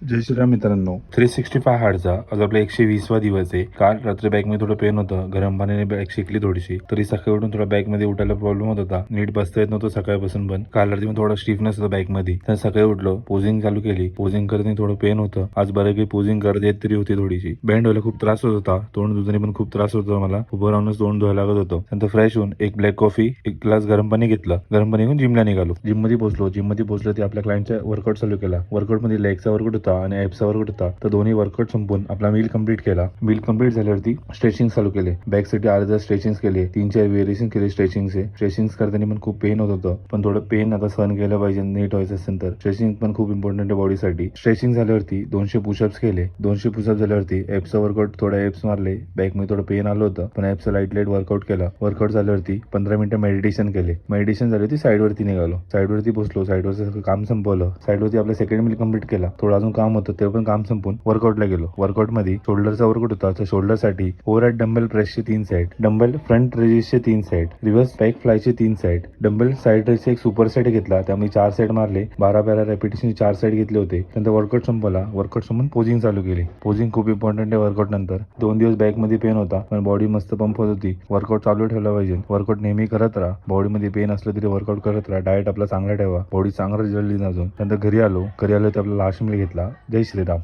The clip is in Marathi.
जय श्रीराम मित्रांनो, 365 हार्डचा आज आपला 120वा दिवस आहे. काल रात्री बॅगमध्ये थोडं पेन होतं, गरम पाण्याने बॅग शेकली थोडीशी, तरी सकाळी उठून थोडा बॅगमध्ये उठायला प्रॉब्लेम होत होता. नीट बसता येत नव्हतं सकाळपासून. पण काल रात्री मी थोडा स्टिफनेस होता बॅगमध्ये. तर सकाळी उठलो, पोजिंग चालू केली. पोजिंग करताना थोडं पेन होतं. आज बऱ्यापैकी पोजिंग करता येत तरी होती थोडीशी. बँड व्हायला खूप त्रास होत होता. तोंड धुताना पण खूप त्रास होत होता मला. उभं राहूनच तोंड धुवायला लागत होतं. नंतर फ्रेश होऊन एक ब्लॅक कॉफी, एक ग्लास गरम पाणी घेतलं. गरम पाणी घेऊन जिमला निघालो. जिममध्ये पोहोचलो ते आपल्या क्लायंटच्या वर्कआउट चालू केला. वर्कआउटमध्ये लेगचा वर्कआउट होता आणि ॲप्सचा वर्कआउट होता. तर दोन्ही वर्कआउट संपून आपला मील कंप्लीट केला. मील कंप्लीट झाल्यावरती स्ट्रेचिंग चालू केले. बॅक साठी अर्धा स्ट्रेचिंग केले. 3-4 व्हेरिएशन केले स्ट्रेचिंगचे. स्ट्रेचिंग करताना पण खूप पेन होत होतं. पण थोडं पेन आता सहन केलं पाहिजे नीट व्हायचं असेल तर. स्ट्रेचिंग पण खूप इम्पॉर्टंट आहे बॉडीसाठी. स्ट्रेचिंग झाल्यावरती 200 पुशअप्स केले. 200 पुशअप झाल्यावरती ॲप्सचा वर्कआउट थोडा ॲप्स मारले. बॅक मध्ये थोडं पेन आलं होतं पण ॲप्सचा लाईट वर्कआउट केला. वर्कआउट झाल्यावरती 15 मिनिटं मेडिटेशन केले. मेडिटेशन झाल्यावरती साईडवरती निघालो. साईडवरती बसलो. साईडवरचं सगळं काम संपवलं. साईडवरती आपलं सेकंड मील कंप्लीट केला. थोडं अजून काम होतं ते पण काम संपून वर्कआउटला गेलो. वर्कआउट मध्ये शोल्डरचा वर्कआउट होता. तर शोल्डर साठी ओव्हरहेड डंबल प्रेसचे 3 सेट, डंबल फ्रंट रेजिसचे 3 सेट, रिव्हर्स बॅक फ्लायचे 3 सेट, डंबल साइड रेसचे एक सुपर सेट घेतला. त्यामुळे 4 सेट मारले. 12 रेपिटेशन 4 सेट घेतले होते. नंतर वर्कआउट संपला. वर्कआउट संपून पोजिंग चालू केली. पोजिंग खूप इम्पॉर्टंट आहे वर्कआउट नंतर. 2 दिवस बॅक मध्ये पेन होता पण बॉडी मस्त पंप होत होती. वर्कआउट चालू ठेवला पाहिजे. वर्कआउट नेहमी करत राहा. बॉडीमध्ये पेन असलं तरी वर्कआउट करत राहा. डाएट आपला चांगला ठेवा. बॉडी चांगला रिझल्ट देईन अजून. नंतर घरी आलो तर आपला लास्ट मील घेतला. जय श्रीराम.